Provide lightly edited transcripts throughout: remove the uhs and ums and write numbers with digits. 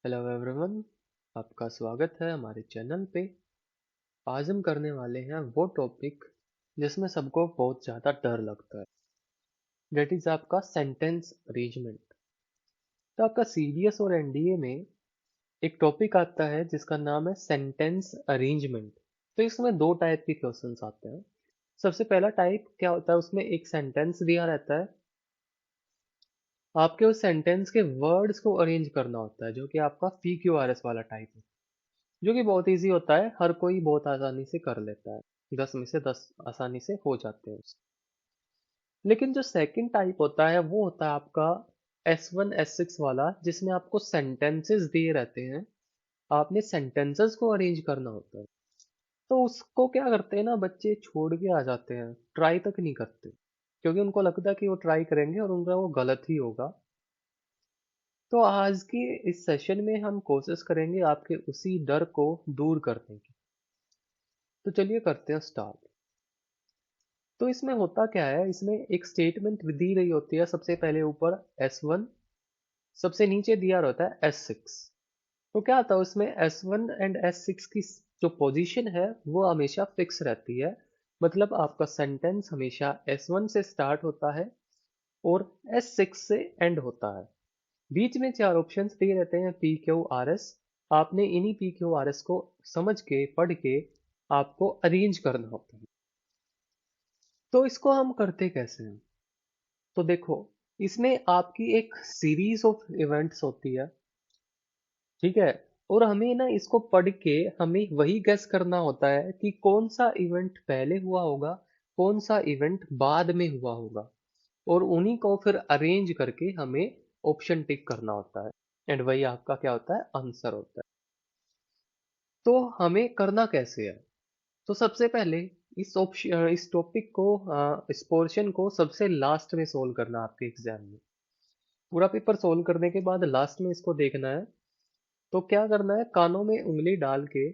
Hello everyone, आपका स्वागत है हमारे चैनल पे। आज हम करने वाले हैं वो टॉपिक जिसमें सबको बहुत ज़्यादा डर लगता है। डेट इज आपका सेंटेंस अरेंजमेंट। तो आपका सीडीएस और एनडीए में एक टॉपिक आता है जिसका नाम है सेंटेंस अरेंजमेंट। तो इसमें दो टाइप के क्वेश्चंस आते हैं। सबसे पहला टाइप क्या होता है, उसमें एक सेंटेंस दिया रहता है, आपके उस सेंटेंस के वर्ड्स को अरेंज करना होता है, जो कि आपका पीक्यूआरएस वाला टाइप है, जो कि बहुत इजी होता है, हर कोई बहुत आसानी से कर लेता है। 10 में से 10 आसानी से हो जाते हैं उससे। लेकिन जो सेकंड टाइप होता है वो होता है आपका S1 S6 वाला, जिसमें आपको सेंटेंसेस दिए रहते हैं, आपने सेंटेंसेस को अरेंज करना होता है। तो उसको क्या करते हैं ना, बच्चे छोड़ के आ जाते हैं, ट्राई तक नहीं करते, क्योंकि उनको लगता है कि वो ट्राई करेंगे और उनका वो गलत ही होगा। तो आज के इस सेशन में हम कोशिश करेंगे आपके उसी डर को दूर करने की। तो चलिए करते हैं स्टार्ट। तो इसमें होता क्या है, इसमें एक स्टेटमेंट दी रही होती है, सबसे पहले ऊपर S1, सबसे नीचे दिया रहता है S6। तो क्या होता है उसमें S1 एंड S6 की जो पोजीशन है वो हमेशा फिक्स रहती है। मतलब आपका सेंटेंस हमेशा S1 से स्टार्ट होता है और S6 से एंड होता है। बीच में चार ऑप्शंस दिए रहते हैं PQRS। आपने इन्हीं PQRS को समझ के पढ़ के आपको अरेंज करना होता है। तो इसको हम करते कैसे हैं? तो देखो, इसमें आपकी एक सीरीज ऑफ इवेंट्स होती है, ठीक है। और हमें ना इसको पढ़ के हमें वही गेस करना होता है कि कौन सा इवेंट पहले हुआ होगा, कौन सा इवेंट बाद में हुआ होगा, और उन्हीं को फिर अरेंज करके हमें ऑप्शन टिक करना होता है। एंड वही आपका क्या होता है, आंसर होता है। तो हमें करना कैसे है? तो सबसे पहले इस ऑप्शन इस टॉपिक को इस पोर्शन को सबसे लास्ट में सोल्व करना आपके एग्जाम में। पूरा पेपर सोल्व करने के बाद लास्ट में इसको देखना है। तो क्या करना है, कानों में उंगली डाल के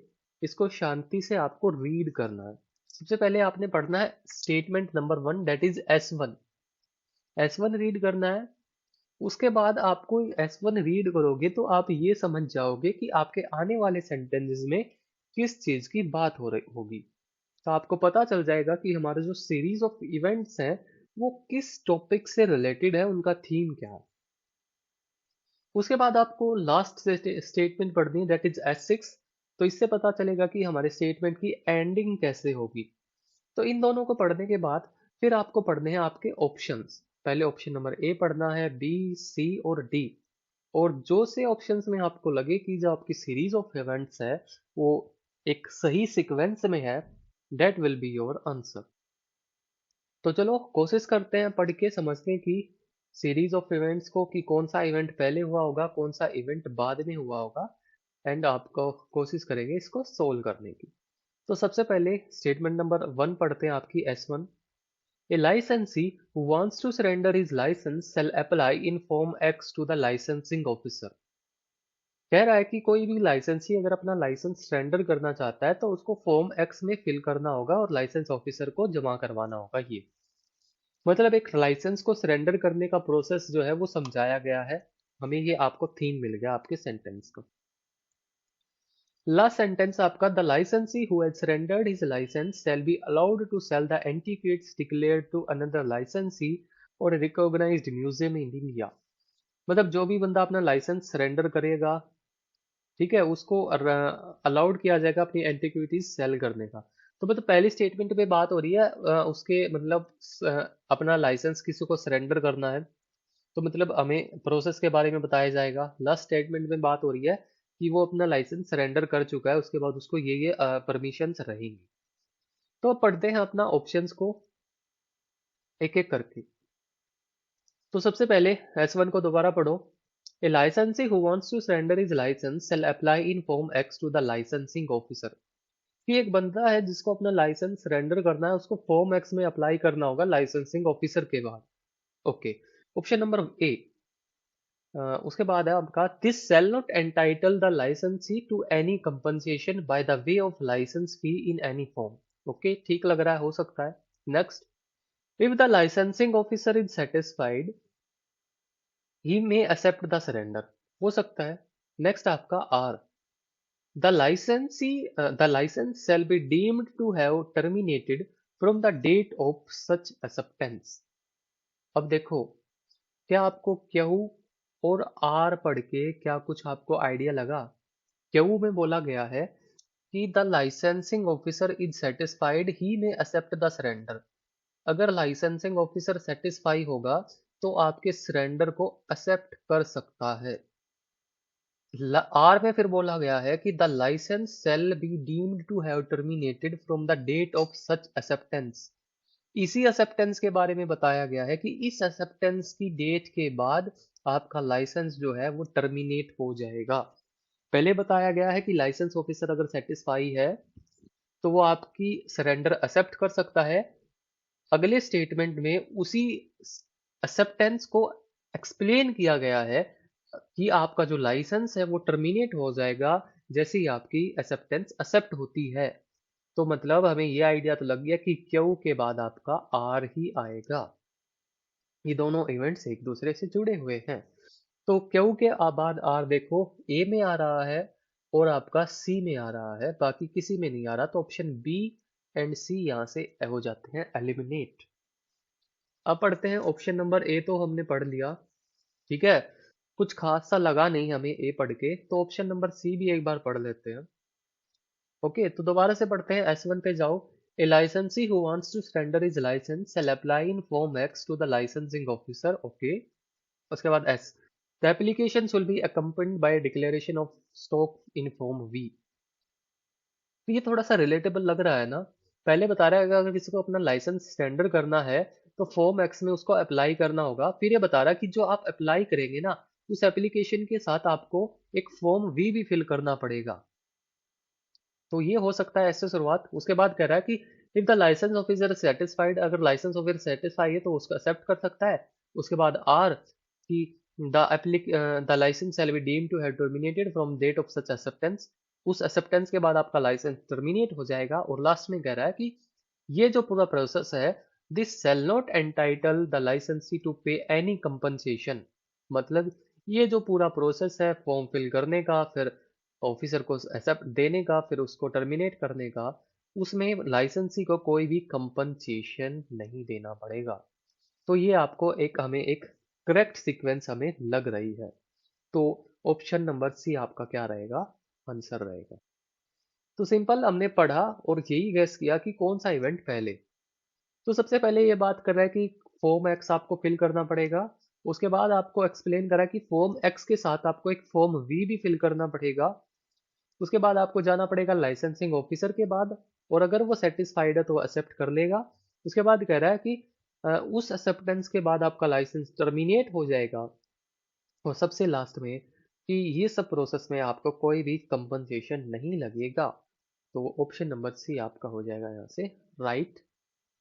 इसको शांति से आपको रीड करना है। सबसे पहले आपने पढ़ना है statement number 1, that is S1। S1 read करना है। उसके बाद आपको S1 रीड करोगे तो आप ये समझ जाओगे कि आपके आने वाले सेंटेंसेस में किस चीज की बात हो रही होगी। तो आपको पता चल जाएगा कि हमारे जो सीरीज ऑफ इवेंट्स हैं वो किस टॉपिक से रिलेटेड है, उनका थीम क्या है। उसके बाद आपको लास्ट स्टेटमेंट पढ़नी है, दैट इज S6। तो इससे पता चलेगा कि हमारे स्टेटमेंट की एंडिंग कैसे होगी। तो इन दोनों को पढ़ने के बाद फिर आपको पढ़ने हैं आपके ऑप्शंस। पहले ऑप्शन नंबर ए पढ़ना है, बी, सी और डी। और जो से ऑप्शंस में आपको लगे कि जो आपकी सीरीज ऑफ इवेंट्स है वो एक सही सीक्वेंस में है, that will be your answer. तो चलो कोशिश करते हैं पढ़ के समझने की सीरीज ऑफ इवेंट्स को, कि कौन सा इवेंट पहले हुआ होगा, कौन सा इवेंट बाद में हुआ होगा। एंड आपको कोशिश करेंगे इसको सोल्व करने की। तो सबसे पहले स्टेटमेंट नंबर 1 पढ़ते हैं, आपकी S1। A licensee who wants to surrender his license shall apply in Form X to the licensing officer। कह रहा है कि कोई भी लाइसेंसी अगर अपना लाइसेंस सरेंडर करना चाहता है तो उसको फॉर्म एक्स में फिल करना होगा और लाइसेंस ऑफिसर को जमा करवाना होगा। ये मतलब एक लाइसेंस को सरेंडर करने का प्रोसेस जो है वो समझाया गया है हमें। ये आपको थीम मिल गया आपके सेंटेंस का। लास्ट सेंटेंस आपका, the licensee who has surrendered his licence shall be allowed to sell the antiquities declared to another licensee और रिकॉग्नाइज्ड म्यूजियम इन इंडिया। मतलब जो भी बंदा अपना लाइसेंस सरेंडर करेगा, ठीक है, उसको अलाउड किया जाएगा अपनी एंटिक्विटीज सेल करने का। तो मतलब पहली स्टेटमेंट पे बात हो रही है उसके मतलब अपना लाइसेंस किसी को सरेंडर करना है, तो मतलब हमें प्रोसेस के बारे में बताया जाएगा। लास्ट स्टेटमेंट में बात हो रही है कि वो अपना लाइसेंस सरेंडर कर चुका है, उसके बाद उसको ये परमिशंस रहेंगी। तो अब पढ़ते हैं अपना ऑप्शंस को एक एक करके। तो सबसे पहले S1 को दोबारा पढ़ो। A licensee who wants to surrender his license shall apply in Form X to the licensing officer। कि एक बंदा है जिसको अपना लाइसेंस सरेंडर करना है, उसको फॉर्म एक्स में अप्लाई करना होगा लाइसेंसिंग ऑफिसर के बाद। Okay, option number A. उसके बाद है आपका, this shall not entitle the licensee to any compensation by the way of licence fee in any form. Okay, ठीक लग रहा है, हो सकता है। Next, if the licensing officer is satisfied he may accept the surrender. हो सकता है नेक्स्ट आपका R, the license shall be deemed to have terminated from the date of such acceptance. अब देखो, क्या आपको क्यू और आर पढ़ के क्या कुछ आपको आइडिया लगा? क्यू में बोला गया है कि the licensing officer is satisfied he may accept the surrender. अगर लाइसेंसिंग ऑफिसर सेटिस्फाई होगा तो आपके सरेंडर को एक्सेप्ट कर सकता है। आर में फिर बोला गया है कि the licence shall be deemed to have terminated from the date of such acceptance. इसी एक्सेप्टेंस के बारे में बताया गया है कि इस एक्सेप्टेंस की डेट के बाद आपका लाइसेंस जो है वो टर्मिनेट हो जाएगा। पहले बताया गया है कि लाइसेंस ऑफिसर अगर सेटिस्फाई है तो वो आपकी सरेंडर एक्सेप्ट कर सकता है। अगले स्टेटमेंट में उसी एक्सेप्टेंस को एक्सप्लेन किया गया है कि आपका जो लाइसेंस है वो टर्मिनेट हो जाएगा जैसे ही आपकी एक्सेप्टेंस एक्सेप्ट होती है। तो मतलब हमें ये आइडिया तो लग गया कि क्यू के बाद आपका आर ही आएगा। ये दोनों इवेंट्स एक दूसरे से जुड़े हुए हैं। तो क्यू के बाद आर देखो, ए में आ रहा है और आपका सी में आ रहा है, बाकी किसी में नहीं आ रहा, तो ऑप्शन बी एंड सी यहाँ से हो जाते हैं एलिमिनेट। अब पढ़ते हैं ऑप्शन नंबर ए, तो हमने पढ़ लिया, ठीक है, कुछ खास सा लगा नहीं हमें ए पढ़ के, तो ऑप्शन नंबर सी भी एक बार पढ़ लेते हैं। ओके, तो दोबारा से पढ़ते हैं, एस वन पे जाओ। A licensee who wants to surrender his licence shall apply in form X to the licensing officer. Okay, उसके बाद S, the application will be accompanied by a declaration of stock in form V। तो ये थोड़ा सा relatable लग रहा है ना। पहले बता रहा है कि अगर किसी को अपना लाइसेंस स्टैंडर्ड करना है तो फॉर्म एक्स में उसको अप्लाई करना होगा। फिर ये बता रहा है कि जो आप अप्लाई करेंगे ना, उस एप्लीकेशन के साथ आपको एक फॉर्म वी भी फिल करना पड़ेगा। तो ये हो सकता है ऐसे शुरुआत। उसके बाद कह रहा है कि if the licence officer satisfied, अगर लाइसेंस ऑफिसर सेटिस्फाई है तो उसको एक्सेप्ट कर सकता है। उसके बाद आर कि the licence shall be deemed to have terminated from date of such acceptance. उस एक्सेप्टेंस के बाद आपका लाइसेंस टर्मिनेट हो जाएगा। और लास्ट में कह रहा है कि ये जो पूरा प्रोसेस है, this shall not entitle the licensee to pay any compensation. मतलब ये जो पूरा प्रोसेस है फॉर्म फिल करने का, फिर ऑफिसर को एक्सेप्ट देने का, फिर उसको टर्मिनेट करने का, उसमें लाइसेंसी को कोई भी कंपनसेशन नहीं देना पड़ेगा। तो ये आपको एक हमें एक करेक्ट सीक्वेंस हमें लग रही है। तो ऑप्शन नंबर सी आपका क्या रहेगा, आंसर रहेगा। तो सिंपल हमने पढ़ा और यही गेस किया कि कौन सा इवेंट पहले। तो सबसे पहले ये बात कर रहा है कि फॉर्म एक्स आपको फिल करना पड़ेगा। उसके बाद आपको एक्सप्लेन करा कि फॉर्म एक्स के साथ आपको एक फॉर्म वी भी फिल करना पड़ेगा। उसके बाद आपको जाना पड़ेगा लाइसेंसिंग ऑफिसर के बाद, और अगर वो सेटिस्फाइड है तो वो एक्सेप्ट कर लेगा। उसके बाद कह रहा है कि उस एक्सेप्टेंस के बाद आपका लाइसेंस टर्मिनेट हो जाएगा। और सबसे लास्ट में कि ये सब प्रोसेस में आपको कोई भी कंपनसेशन नहीं लगेगा। तो ऑप्शन नंबर सी आपका हो जाएगा यहाँ से राइट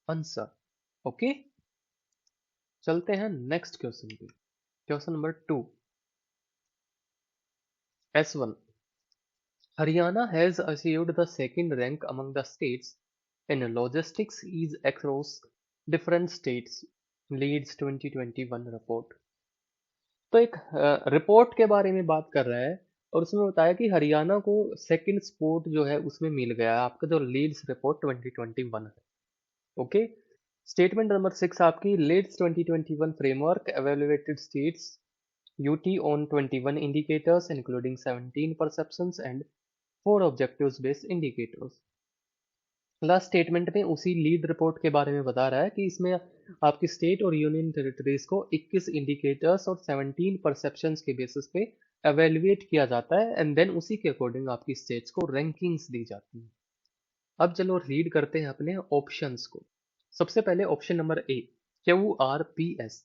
आंसर। ओके, चलते हैं नेक्स्ट क्वेश्चन पे। Question number 2, S1, Haryana has achieved the second rank among the states in logistics ease across different states, leads 2021 report. तो एक रिपोर्ट के बारे में बात कर रहा है और उसमें बताया कि हरियाणा को सेकंड स्पोर्ट जो है उसमें मिल गया है, आपका जो लीड्स रिपोर्ट 2021 है। ओके, स्टेटमेंट नंबर 6 आपकी, leads 2021 framework evaluated states UT on 21 indicators including 17 perceptions and 4 objectives based indicators। Last statement में उसी लीड रिपोर्ट के बारे में बता रहा है कि इसमें आपकी स्टेट और यूनियन टेरिटरीज को 21 इंडिकेटर्स और 17 परसेप्शंस के बेसिस पे एवेल्युएट किया जाता है एंड देन उसी के अकॉर्डिंग आपकी स्टेट्स को रैंकिंग्स दी जाती हैं। अब चलो रीड करते हैं अपने ऑप्शंस को। सबसे पहले ऑप्शन नंबर ए, QRPS।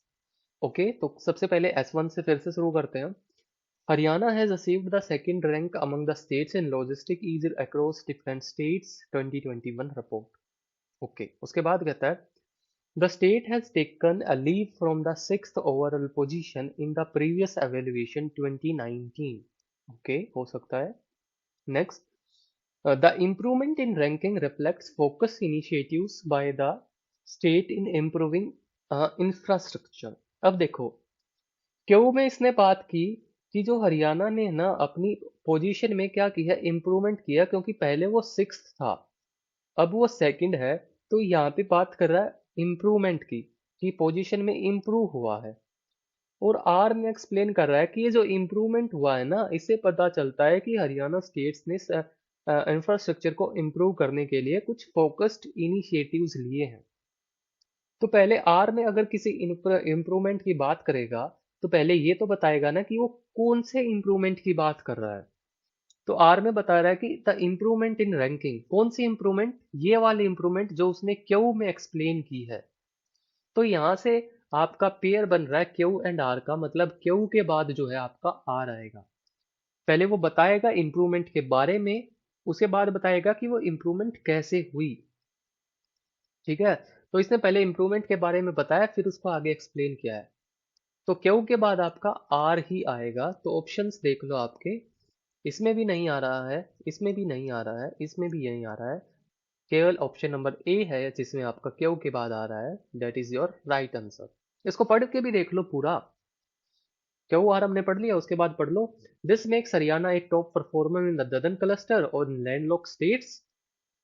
ओके, तो सबसे पहले S1 से फिर से शुरू करते हैं। Haryana has achieved the second rank among the states in logistic ease across different states 2021 report। Okay, उसके बाद कहता है the state has taken a leap from the sixth overall position in the previous evaluation 2019। Okay, हो सकता है। Next, the improvement in ranking reflects focused initiatives by the state in improving infrastructure। अब देखो, क्यों में इसने बात की कि जो हरियाणा ने ना अपनी पोजीशन में क्या किया, इम्प्रूवमेंट किया, क्योंकि पहले वो सिक्स्थ था, अब वो सेकंड है। तो यहाँ पे बात कर रहा है इम्प्रूवमेंट की, कि पोजीशन में इम्प्रूव हुआ है। और आर में एक्सप्लेन कर रहा है कि ये जो इम्प्रूवमेंट हुआ है ना, इससे पता चलता है कि हरियाणा स्टेट्स ने इंफ्रास्ट्रक्चर को इम्प्रूव करने के लिए कुछ फोकस्ड इनिशिएटिव्स लिए हैं। तो पहले आर में अगर किसी इम्प्रूवमेंट की बात करेगा, तो पहले ये तो बताएगा ना कि वो कौन से इम्प्रूवमेंट की बात कर रहा है। तो आर में बता रहा है कि द इम्प्रूवमेंट इन रैंकिंग, कौन सी इम्प्रूवमेंट, ये वाली इम्प्रूवमेंट जो उसने क्यू में एक्सप्लेन की है। तो यहां से आपका पेयर बन रहा है क्यू एंड आर का, मतलब क्यू के बाद जो है आपका आर आएगा। पहले वो बताएगा इम्प्रूवमेंट के बारे में, उसके बाद बताएगा कि वो इम्प्रूवमेंट कैसे हुई। ठीक है, तो इसने पहले इम्प्रूवमेंट के बारे में बताया, फिर उसको आगे एक्सप्लेन किया है। तो क्यू के बाद आपका आर ही आएगा। तो ऑप्शंस देख लो आपके, इसमें भी नहीं आ रहा है, इसमें भी नहीं आ रहा है, इसमें भी नहीं आ रहा है। केवल ऑप्शन नंबर ए है जिसमें आपका क्यू के बाद आ रहा है, that is your right answer. इसको पढ़ के भी देख लो पूरा। क्यू आर हमने पढ़ लिया, उसके बाद पढ़ लो। दिस मेक्स हरियाणा एक टॉप परफॉर्मर इन द ददन क्लस्टर और लैंडलॉक स्टेट्स।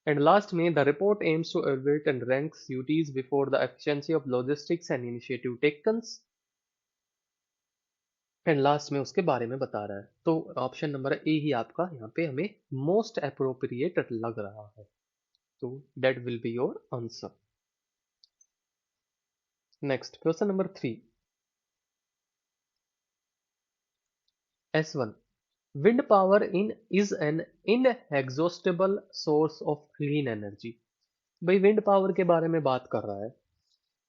एंड लास्ट में the report aims to evaluate and rank UTs before the efficiency of logistics and initiative taken. And last में उसके बारे में बता रहा है। तो ऑप्शन नंबर ए ही आपका यहाँ पे हमें मोस्ट अप्रोप्रिएट लग रहा है। तो that will be your answer. Next question number 3, S1, wind power in is an inexhaustible source of clean energy। भाई विंड पावर के बारे में बात कर रहा है।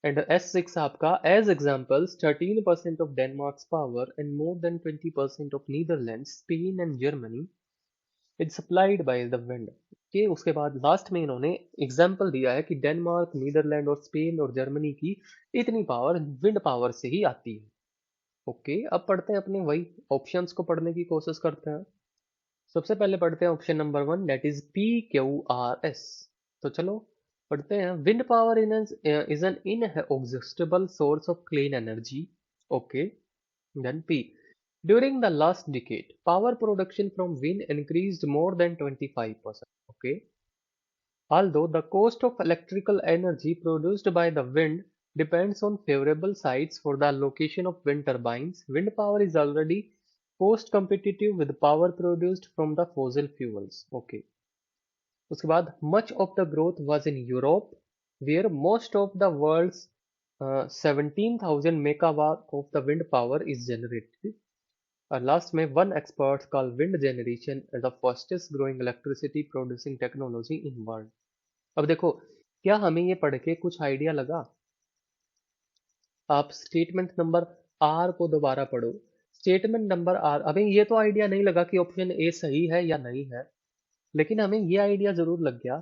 एंड S6 आपका as examples 13% of Denmark's power and more than 20% of Netherlands, Spain and Germany it's supplied by the wind. के उसके बाद लास्ट में इन्होंने एग्जाम्पल दिया है कि डेनमार्क, नीदरलैंड और स्पेन और जर्मनी की इतनी पावर विंड पावर से ही आती है। ओके, अब पढ़ते हैं अपने वही ऑप्शंस को पढ़ने की कोशिश करते हैं। सबसे पहले पढ़ते हैं option number 1, that is PQRS। तो चलो पढ़ते हैं। Wind power is an inexhaustible source of clean energy. Okay, then P. During the last decade, power production from wind increased more than 25%. Okay. Although the cost of electrical energy produced by the wind depends on favorable sites for the location of wind turbines, wind power is already cost competitive with power produced from the fossil fuels. Okay. उसके बाद much of the growth was in Europe, where most of the world's 17,000 megawatt of the wind power is generated. और last में one expert call wind generation as the fastest growing electricity producing technology in world. अब देखो, क्या हमें ये पढ़ के कुछ आइडिया लगा? आप स्टेटमेंट नंबर आर को दोबारा पढ़ो। स्टेटमेंट नंबर आर, हमें ये तो आइडिया नहीं लगा कि ऑप्शन ए सही है या नहीं है, लेकिन हमें ये आइडिया जरूर लग गया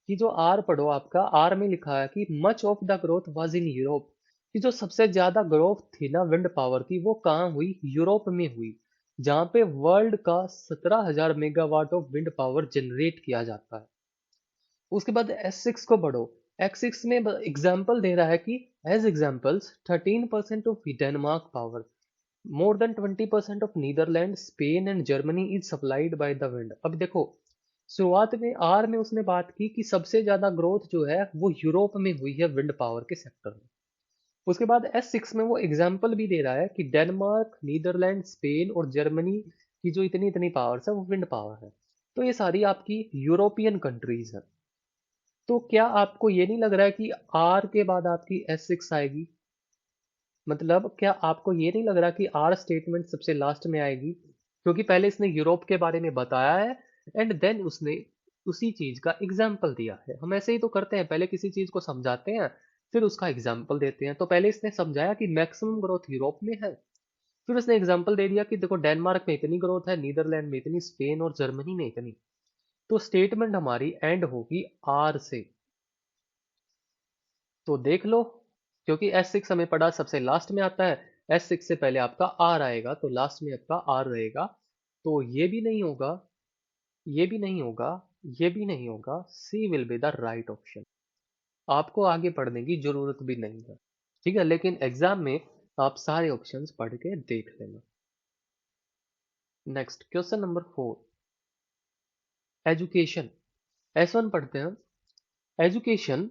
कि जो आर पढ़ो, आपका आर में लिखा है कि much of the growth was in Europe, कि जो सबसे ज्यादा ग्रोथ थी ना विंड पावर की, वो कहाँ हुई? यूरोप में हुई, जहां पे वर्ल्ड का 17,000 megawatt of wind power generate किया जाता है। उसके बाद S6 को पढ़ो। S6 में एग्जाम्पल दे रहा है कि as examples 13% of Denmark power, more than 20% of Netherlands, Spain and Germany is supplied by the wind. अब देखो, शुरुआत में आर में उसने बात की कि सबसे ज्यादा ग्रोथ जो है वो यूरोप में हुई है विंड पावर के सेक्टर में। उसके बाद S6 में वो एग्जाम्पल भी दे रहा है कि डेनमार्क, नीदरलैंड, स्पेन और जर्मनी की जो इतनी इतनी पावर है वो विंड पावर है। तो ये सारी आपकी यूरोपियन कंट्रीज है। तो क्या आपको ये नहीं लग रहा है कि आर के बाद आपकी S6 आएगी? मतलब क्या आपको ये नहीं लग रहा कि आर स्टेटमेंट सबसे लास्ट में आएगी? क्योंकि पहले इसने यूरोप के बारे में बताया है एंड देन उसने उसी चीज का एग्जाम्पल दिया है। हम ऐसे ही तो करते हैं, पहले किसी चीज को समझाते हैं, फिर उसका एग्जाम्पल देते हैं। तो पहले इसने समझाया कि मैक्सिमम ग्रोथ यूरोप में है, फिर उसने एग्जाम्पल दे दिया कि देखो डेनमार्क में इतनी ग्रोथ है, नीदरलैंड में इतनी, स्पेन और जर्मनी में इतनी। तो स्टेटमेंट हमारी एंड होगी आर से। तो देख लो, क्योंकि S6 हमें पढ़ा सबसे लास्ट में आता है, S6 से पहले आपका आर आएगा, तो लास्ट में आपका आर रहेगा। तो ये भी नहीं होगा, ये भी नहीं होगा, ये भी नहीं होगा, C will be the right option. आपको आगे पढ़ने की जरूरत भी नहीं है, ठीक है, लेकिन एग्जाम में आप सारे ऑप्शंस पढ़ के देख लेना। Next question number 4, education. S1 पढ़ते हैं। Education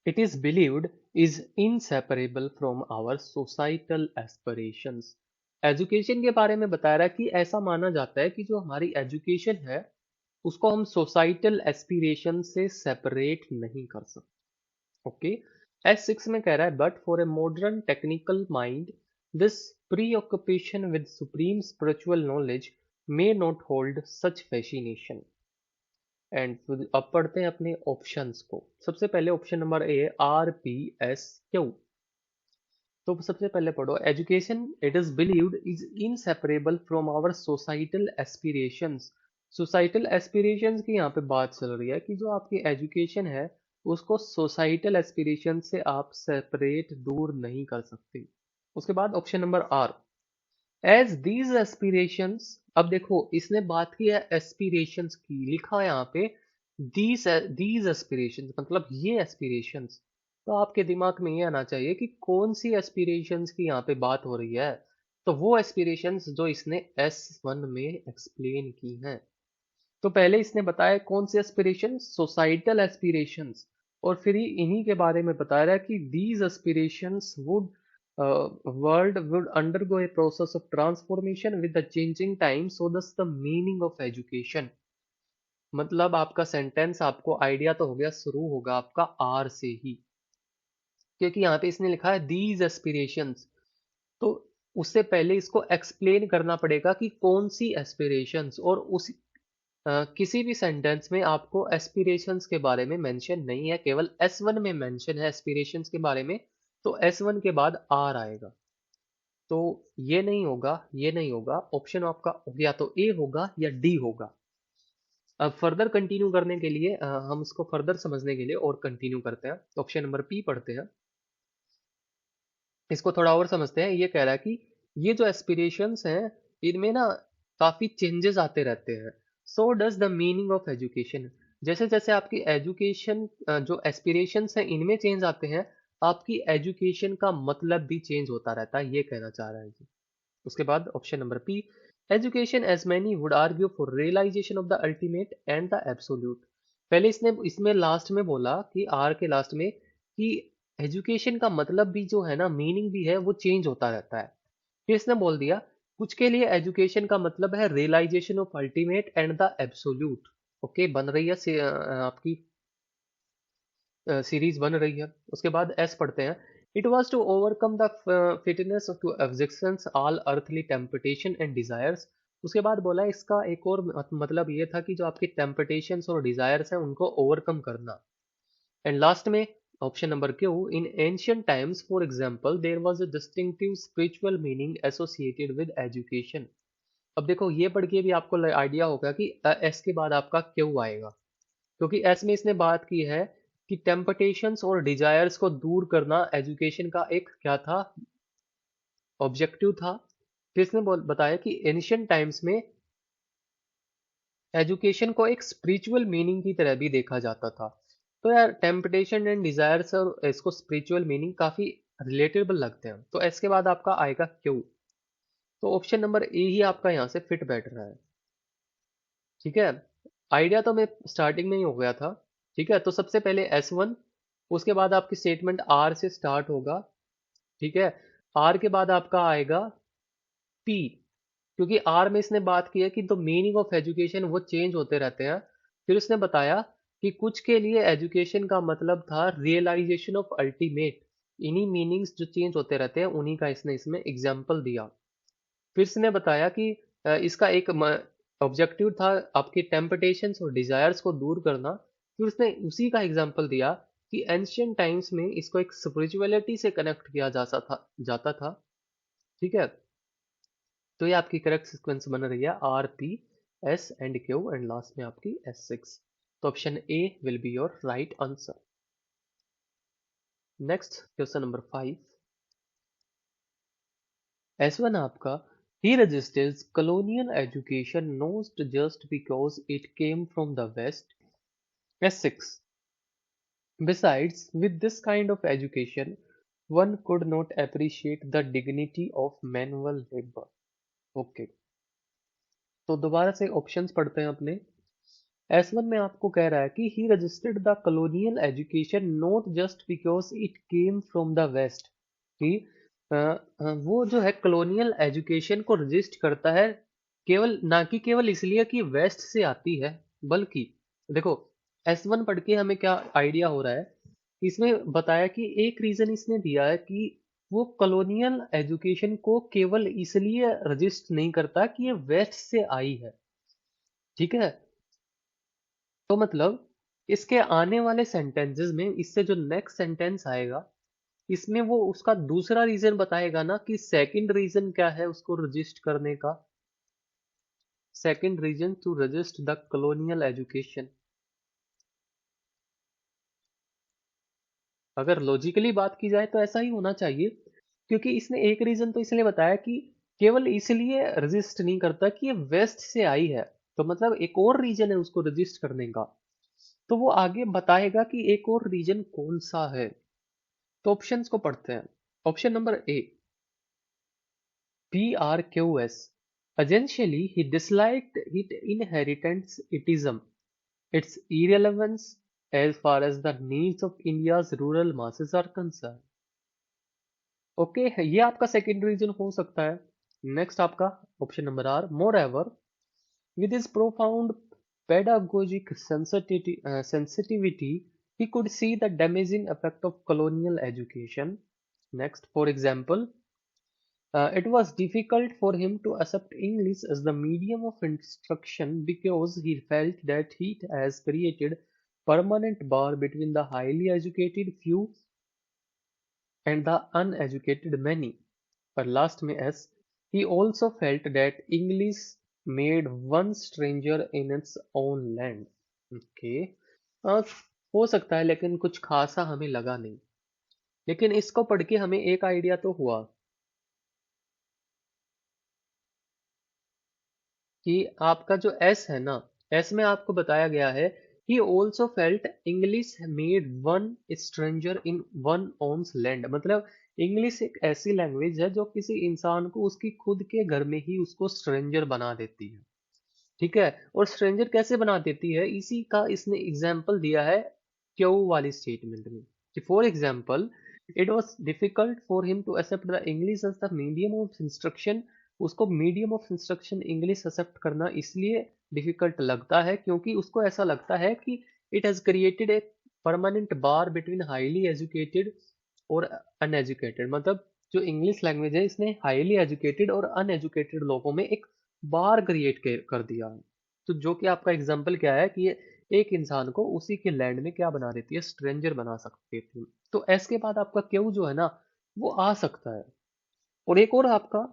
it is believed is inseparable from our societal aspirations। Education के बारे में बताया रहा है कि ऐसा माना जाता है कि जो हमारी एजुकेशन है उसको हम सोसाइटल एस्पिरेशन से सेपरेट नहीं कर सकते। ओके। S6 में कह रहा है but for a modern technical mind this pre occupation with supreme spiritual knowledge may not hold such fascination. And अब पढ़ते हैं अपने ऑप्शंस को। सबसे पहले ऑप्शन नंबर ए, RPSQ। तो सबसे पहले पढ़ो, education it is believed is inseparable from our societal aspirations. Societal aspirations की यहाँ पे बात चल रही है कि जो आपकी एजुकेशन है उसको सोसाइटल एस्पिरेशन से आप सेपरेट दूर नहीं कर सकते। उसके बाद option number R, as these aspirations. अब देखो इसने बात की है एस्पिरेशंस की, लिखा है यहाँ पे दीज एस्पिरेशंस मतलब ये एस्पिरेशंस। तो आपके दिमाग में ये आना चाहिए कि कौन सी एस्पिरेशंस की यहाँ पे बात हो रही है। तो वो एस्पिरेशंस जो इसने S1 में एक्सप्लेन की हैं। तो पहले इसने बताया कौन सी एस्पिरेशन, सोसाइटल एस्पिरेशंस। और फिर इन्हीं के बारे में बताया रहा है कि these aspirations would world would undergo a process of transformation with the changing time, so thus the meaning of education. मतलब आपका सेंटेंस, आपको आइडिया तो हो गया, शुरू होगा आपका आर से ही, क्योंकि यहाँ पे इसने लिखा है दीज एस्पिरेशंस। तो उससे पहले इसको एक्सप्लेन करना पड़ेगा कि कौन सी एस्पिरेशंस, और उस किसी भी सेंटेंस में आपको एस्पिरेशंस के बारे में मेंशन नहीं है, केवल S1 में मेंशन है एस्पिरेशंस के बारे में। तो S1 के बाद आर आएगा। तो ये नहीं होगा, ये नहीं होगा, ऑप्शन आपका या तो ए होगा या डी होगा। अब फर्दर कंटिन्यू करने के लिए हम इसको फर्दर समझने के लिए और कंटिन्यू करते हैं। ऑप्शन नंबर पी पढ़ते हैं, इसको थोड़ा और समझते हैं। ये कह रहा है कि ये जो एस्पिरेशंस हैं इनमें ना काफी चेंजेस आते रहते हैं। So does the meaning of education. जैसे जैसे आपकी एजुकेशन जो एस्पिरेशंस हैं इनमें चेंज आते हैं, आपकी एजुकेशन का मतलब भी चेंज होता रहता है, ये कहना चाह रहा है जी। उसके बाद option number P, education as many would argue for realisation of the ultimate end the absolute. पहले इसने इसमें लास्ट में बोला कि आर के लास्ट में कि एजुकेशन का मतलब भी जो है ना, मीनिंग भी है, वो चेंज होता रहता है। फिर इसने बोल दिया कुछ के लिए एजुकेशन का मतलब है realisation of ultimate end the absolute. Okay, बन रही है आपकी सीरीज बन रही है। उसके बाद एस पढ़ते हैं, it was to overcome the fitness to existence all earthly temptation and desires. उसके बाद बोला इसका एक और मतलब ये था कि जो आपकी टेम्पटेशंस और डिजायर्स हैं उनको ओवरकम करना। एंड लास्ट में option number Q, in ancient times for example there was a distinctive spiritual meaning associated with education. अब देखो ये पढ़ के भी आपको आइडिया होगा कि एस के बाद आपका क्यू आएगा, क्योंकि एस में इसने बात की है कि टेम्पटेशंस और डिजायर्स को दूर करना एजुकेशन का एक क्या था, ऑब्जेक्टिव था। फिर इसने बताया कि एंशियंट टाइम्स में एजुकेशन को एक स्पिरिचुअल मीनिंग की तरह भी देखा जाता था। तो यार टेम्पटेशन एंड डिजायर्स और इसको स्पिरिचुअल मीनिंग काफी रिलेटेबल लगते हैं। तो इसके बाद आपका आएगा क्यों। तो ऑप्शन नंबर ए ही आपका यहाँ से फिट बैठ रहा है। ठीक है, आइडिया तो मैं स्टार्टिंग में ही हो गया था। ठीक है, तो सबसे पहले S1, उसके बाद आपकी स्टेटमेंट आर से स्टार्ट होगा। ठीक है, आर के बाद आपका आएगा पी, क्योंकि आर में इसने बात की है कि द मीनिंग ऑफ एजुकेशन वो चेंज होते रहते हैं। फिर उसने बताया कि कुछ के लिए एजुकेशन का मतलब था रियलाइजेशन ऑफ अल्टीमेट। इन्हीं मीनिंग्स जो चेंज होते रहते हैं उन्हीं का इसने इसमें एग्जाम्पल दिया। फिर इसने बताया कि इसका एक ऑब्जेक्टिव था आपके टेम्पटेशंस और डिजायर्स को दूर करना। फिर उसने उसी का एग्जाम्पल दिया कि एंशियंट टाइम्स में इसको एक स्पिरिचुअलिटी से कनेक्ट किया जाता था। ठीक है, तो ये आपकी करेक्ट सीक्वेंस बन रही है RPSQ एंड लास्ट में आपकी S6। तो option A will be your right answer. Next question number 5, S1 आपका, he registers colonial education not just because it came from the west। S6, besides with this kind of education one could not appreciate the dignity of manual labour. Okay, तो दोबारा से options पढ़ते हैं अपने। S1 में आपको कह रहा है कि he registered the colonial education not just because it came from the west, कि वो जो है कॉलोनियल एजुकेशन को रजिस्ट करता है केवल, ना कि केवल इसलिए कि वेस्ट से आती है, बल्कि देखो S1 पढ़ के हमें क्या आइडिया हो रहा है, इसमें बताया कि एक रीजन इसने दिया है कि वो कॉलोनियल एजुकेशन को केवल इसलिए रजिस्ट नहीं करता कि ये वेस्ट से आई है। ठीक है, तो मतलब इसके आने वाले सेंटेंसेस में इससे जो नेक्स्ट सेंटेंस आएगा, इसमें वो उसका दूसरा रीजन बताएगा ना, कि सेकंड रीजन क्या है उसको रजिस्ट करने का, second reason to resist the colonial education. अगर लॉजिकली बात की जाए तो ऐसा ही होना चाहिए, क्योंकि इसने एक रीजन तो इसलिए बताया कि केवल इसलिए रजिस्ट नहीं करता कि ये वेस्ट से आई है, तो मतलब एक और रीजन है उसको रजिस्ट करने का, तो वो आगे बताएगा कि एक और रीजन कौन सा है। तो ऑप्शंस को पढ़ते हैं। Option number A, PRQS. Essentially, he disliked its inheritance, its irrelevance as far as the needs of India's rural masses are concerned. Okay, ये आपका सेकेंड रीजन हो सकता है। नेक्स्ट आपका option number R, moreover with his profound pedagogic sensitivity, he could see the damaging effect of colonial education. Next, for example, it was difficult for him to accept English as the medium of instruction because he felt that it has created permanent bar between the highly educated few and the uneducated many. But last में S, he also felt that English made one stranger in its own land. Okay, uh, हो सकता है, लेकिन कुछ खासा हमें लगा नहीं, लेकिन इसको पढ़ के हमें एक आइडिया तो हुआ कि आपका जो एस है ना, एस में आपको बताया गया है he also felt English made one stranger in one owns land, मतलब इंग्लिश एक ऐसी लैंग्वेज है जो किसी इंसान को उसकी खुद के घर में ही उसको स्ट्रेंजर बना देती है। ठीक है, और स्ट्रेंजर कैसे बना देती है, इसी का इसने एग्जाम्पल दिया है क्यों वाली स्टेटमेंट में, कि for example it was difficult for him to accept the English as the medium of instruction. उसको medium of instruction English accept करना इसलिए डिफिकल्ट लगता है क्योंकि उसको ऐसा लगता है कि it has created a permanent bar between highly educated और अनएजुकेटेड, मतलब जो इंग्लिश लैंग्वेज है इसने हाईली एजुकेटेड और अनएजुकेटेड लोगों में एक बार क्रिएट कर दिया है। तो जो कि आपका एग्जाम्पल क्या है कि ये एक इंसान को उसी के लैंड में क्या बना देती है, स्ट्रेंजर बना सकती थी। तो एस के बाद आपका क्यू जो है ना, वो आ सकता है। और एक और आपका,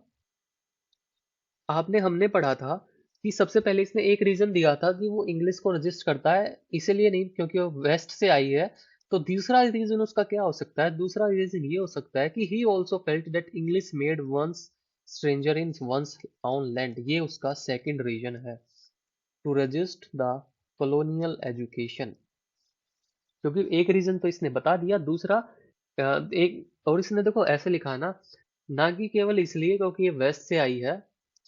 आपने हमने पढ़ा था कि सबसे पहले इसने एक रीजन दिया था कि वो इंग्लिश को रजिस्ट करता है, इसीलिए नहीं क्योंकि वो वेस्ट से आई है। तो दूसरा रीजन उसका क्या हो सकता है, दूसरा रीजन ये हो सकता है कि he also felt that English made one's stranger in one's own land, ये उसका सेकंड रीजन है to resist the colonial education. क्योंकि एक रीजन तो इसने बता दिया, दूसरा एक और इसने देखो ऐसे लिखा ना, ना कि केवल इसलिए क्योंकि ये वेस्ट से आई है,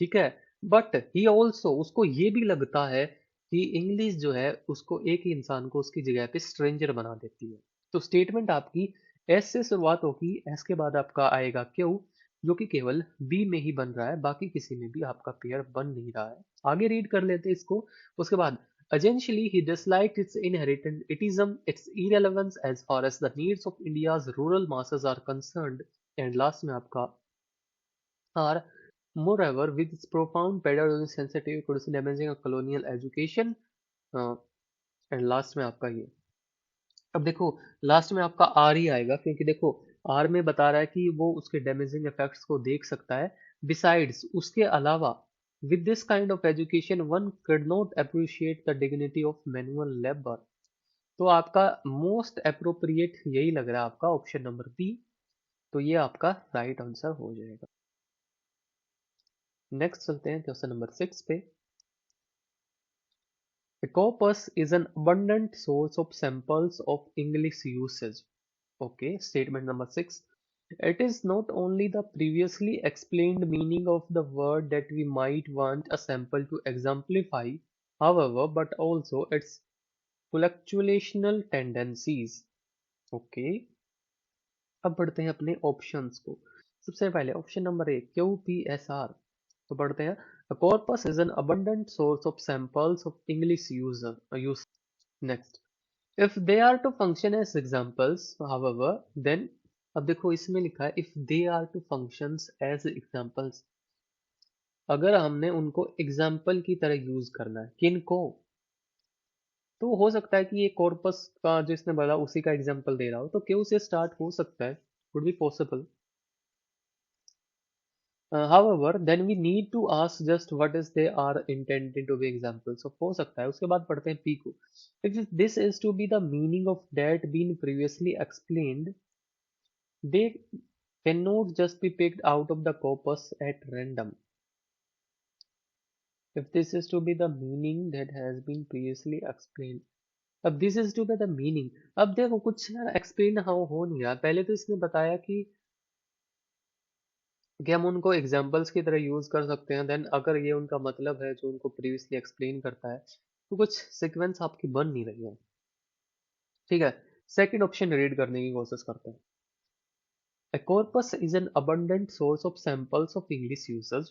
ठीक है, बट ही ऑल्सो, उसको ये भी लगता है कि इंग्लिश जो है उसको एक ही इंसान को उसकी जगह पे स्ट्रेंजर बना देती है। तो स्टेटमेंट आपकी एस से शुरुआत होगी, एस के बाद आपका आएगा क्यू, जो कि केवल बी में ही बन रहा है, बाकी किसी में भी आपका पेयर बन नहीं रहा है। आगे रीड कर लेते हैं इसको। उसके बाद essentially, he disliked its inheritantism, its irrelevance as far as the needs of India's rural masses are concerned, and last में आपका are, moreover, with its profound pedagogical sensitivity towards damaging a colonial education, uh, and last में आपका ये। अब देखो last में आपका are ही आएगा, क्योंकि देखो आर में बता रहा है कि वो उसके डैमेजिंग इफेक्ट्स को देख सकता है। बिसाइड्स, उसके अलावा, with this kind of education one could not appreciate the dignity of manual labor। तो आपका मोस्ट अप्रोप्रिएट यही लग रहा है आपका ऑप्शन नंबर बी, तो ये आपका राइट आंसर हो जाएगा। नेक्स्ट चलते हैं क्वेश्चन नंबर 6 पे। A corpus is an abundant source of samples of English usage। Okay, statement number 6, It is not only the previously explained meaning of the word that we might want a sample to exemplify, however, but also its fluctuational tendencies. Okay, अब बढ़ते हैं अपने options को। सबसे पहले option number ए, Q P S R. तो पढ़ते हैं, a corpus is an abundant source of samples of English use. Next, if they are to function as examples, however, then अब देखो इसमें लिखा है if they are to functions as examples, अगर हमने उनको एग्जाम्पल की तरह यूज करना है, किन को? तो हो सकता है कि ये कॉर्पस का जिसने बोला उसी का एग्जाम्पल दे रहा हो, तो क्यों से स्टार्ट हो सकता है, would be possible. However, then we need to ask just what is they are intended to be examples of हो सकता है। उसके बाद पढ़ते हैं P को। If this is to be the meaning of that been previously explained, they cannot just be picked out of the corpus at random. If this is to be the meaning that has been previously explained, अब this is to be the meaning, अब देखो कुछ यार explain हो नहीं रहा। पहले तो इसने बताया कि हम उनको एग्जाम्पल्स की तरह यूज कर सकते हैं, देन अगर ये उनका मतलब है जो उनको प्रीवियसली एक्सप्लेन करता है, तो कुछ सीक्वेंस आपकी बन नहीं रही है। ठीक है, सेकंड ऑप्शन रीड करने की कोशिश करते हैं। A corpus is an abundant source of samples of English usage.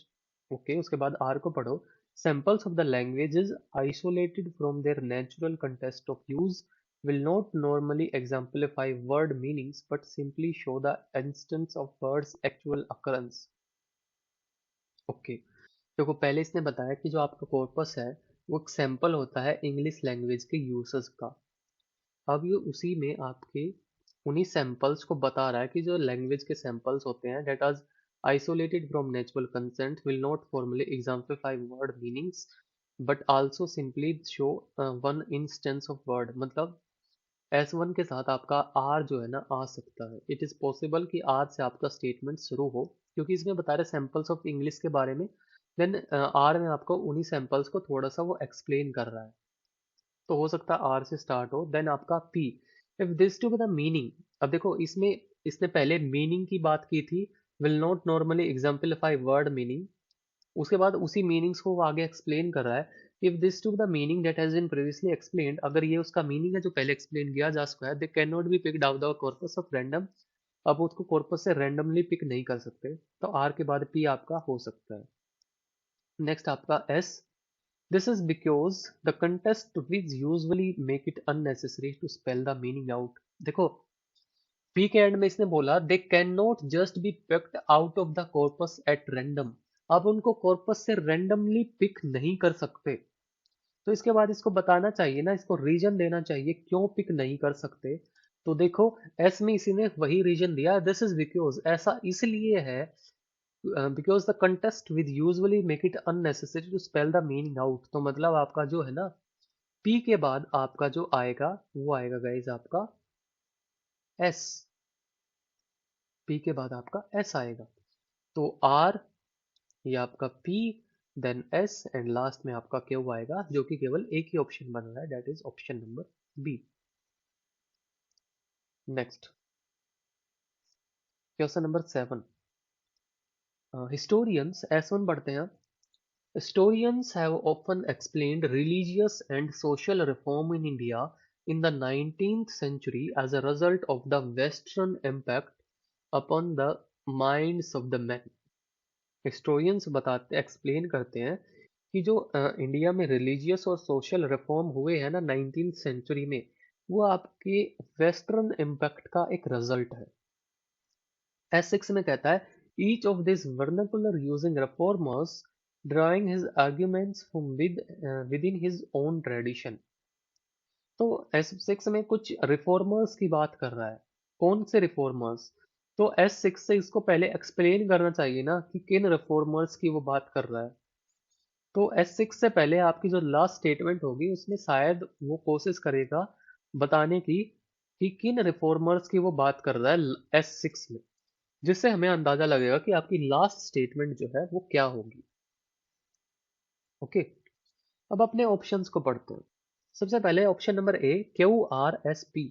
Okay, उसके बाद आर को पढ़ो। Samples of the languages isolated from their natural context of use will not normally exemplify word meanings but simply show the instance of words actual occurrence. Okay, देखो पहले इसने बताया कि जो आपका कॉर्पस है वो एक सैंपल होता है इंग्लिश लैंग्वेज के यूजर्स का। अब ये उसी में आपके उन्हीं सैंपल्स को बता रहा है कि जो लैंग्वेज के सैंपल्स होते हैं that are isolated from natural context will not formally exemplify word meanings but also simply show one instance of word. मतलब S1 के साथ आपका R जो है ना आ सकता है। इट इज़ पॉसिबल कि R से आपका स्टेटमेंट शुरू हो, क्योंकि इसमें बता रहे सैंपल्स ऑफ इंग्लिश के बारे में। देन R में आपको उन्हीं सैंपल्स को थोड़ा सा वो एक्सप्लेन कर रहा है, तो हो सकता है R से स्टार्ट हो। देन आपका P, if this to be the meaning. अब देखो इसमें इसने पहले मीनिंग की बात की थी, will not normally exemplify word meaning. उसके बाद उसी मीनिंग्स को वो आगे एक्सप्लेन कर रहा है। If this to the meaning that has been previously explained, अगर ये उसका मीनिंग है जो पहले एक्सप्लेन किया जा चुका है, दे can not be picked out the corpus of random. अब उसको कॉर्पस से रैंडमली पिक नहीं कर सकते, तो आर के बाद पी आपका हो सकता है। नेक्स्ट आपका S, this is because the context which usually make it unnecessary to spell the meaning out. देखो पी के एंड में इसने बोला they can not just be picked out of the corpus at random. अब उनको corpus से randomly pick नहीं कर सकते, तो इसके बाद इसको बताना चाहिए ना, इसको रीजन देना चाहिए क्यों पिक नहीं कर सकते। तो देखो एस में इसी ने वही रीजन दिया, दिस इज बिकॉज, ऐसा इसलिए है because the context with usually make it unnecessary to spell the meaning out. तो मतलब आपका जो है ना पी के बाद आपका जो आएगा वो आएगा गाइज आपका एस। पी के बाद आपका एस आएगा, तो आर, ये आपका P, then S and last में आपका क्यू आएगा, जो कि केवल एक ही ऑप्शन बन रहा है, that is option number B. Next question number 7। Historians S1 पढ़ते हैं। Historians have often explained religious and social reform in India in the 19th century as a result of the Western impact upon the minds of the men. Historians बताते explain करते हैं कि जो India में religious और social reform हुए हैं ना 19th सेंचुरी में, वो आपके वेस्टर्न इम्पैक्ट का एक रिजल्ट है। S6 में कहता है each of these vernacular using reformers drawing his arguments from within his own tradition। तो S6 में कुछ रिफॉर्मर्स की बात कर रहा है। कौन से रिफॉर्मर्स? तो S6 से इसको पहले एक्सप्लेन करना चाहिए ना कि किन रिफॉर्मर्स की वो बात कर रहा है। तो S6 से पहले आपकी जो लास्ट स्टेटमेंट होगी उसमें शायद वो कोशिश करेगा बताने की कि किन रिफॉर्मर्स की वो बात कर रहा है S6 में, जिससे हमें अंदाजा लगेगा कि आपकी लास्ट स्टेटमेंट जो है वो क्या होगी। ओके, अब अपने ऑप्शंस को पढ़ते हैं। सबसे पहले ऑप्शन नंबर ए, क्यू आर एस पी,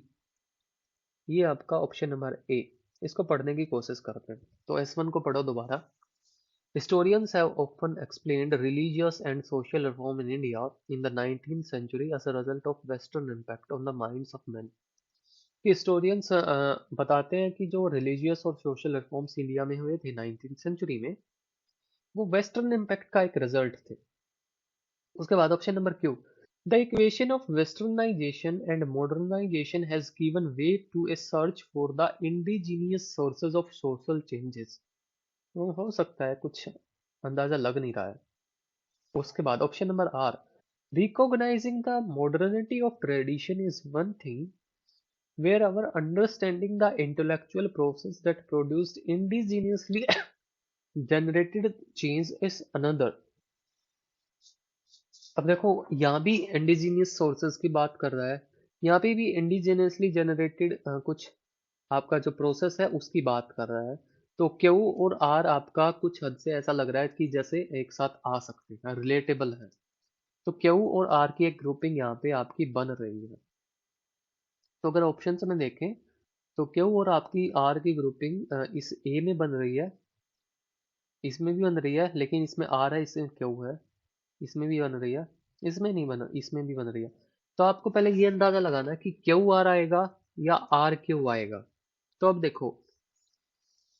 ये आपका ऑप्शन नंबर ए। इसको पढ़ने की कोशिश करते हैं। तो S1 को पढ़ो दोबारा। Historians have often explained religious and social reform in India in the 19th century as a result of Western impact on the minds of men. Historians बताते हैं कि जो रिलीजियस और सोशल रिफॉर्म्स इंडिया में हुए थे 19th सेंचुरी में, वो वेस्टर्न इम्पैक्ट का एक रिजल्ट थे। उसके बाद option number Q, the equation of westernisation and modernisation has given way to a search for the indigenous sources of social changes. वो हो सकता है, कुछ अंदाजा लग नहीं रहा है। उसके बाद option number R, recognizing the modernity of tradition is one thing, where our understanding the intellectual process that produced indigenously generated change is another। अब देखो, यहाँ भी इंडिजीनियस सोर्सेज की बात कर रहा है, यहाँ पे भी इंडिजीनियसली जनरेटेड कुछ आपका जो प्रोसेस है उसकी बात कर रहा है। तो क्यू और आर आपका कुछ हद से ऐसा लग रहा है कि जैसे एक साथ आ सकते हैं, रिलेटेबल है। तो क्यू और आर की एक ग्रुपिंग यहाँ पे आपकी बन रही है। तो अगर ऑप्शन में देखें तो क्यू और आपकी आर की ग्रुपिंग इस ए में बन रही है, इसमें भी बन रही है, लेकिन इसमें आर है, इसमें क्यू है, इसमें भी बन रही है, इसमें नहीं बना, इसमें भी बन रही है। तो आपको पहले ये अंदाजा लगाना है कि क्यू आर आएगा या आर क्यू आएगा। तो अब देखो,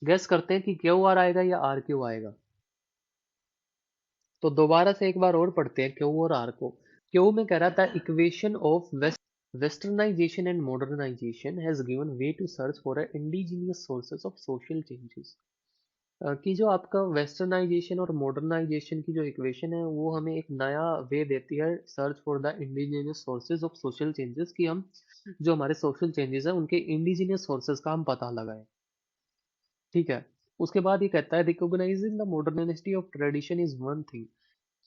गेस करते हैं कि क्यू आर आएगा या आर क्यू आएगा। तो दोबारा से एक बार और पढ़ते हैं क्यू और आर को। क्यू में कह रहा था equation of westernisation and modernisation has given way to search for indigenous sources of social changes. कि जो आपका वेस्टर्नाइजेशन और मॉडर्नाइजेशन की जो इक्वेशन है वो हमें एक नया वे देती है search for the indigenous sources of social changes, कि हम जो हमारे सोशल चेंजेस हैं उनके इंडिजिनियस सोर्सेज का हम पता लगाएं। ठीक है। उसके बाद ये कहता है recognising the modernity of tradition is one thing,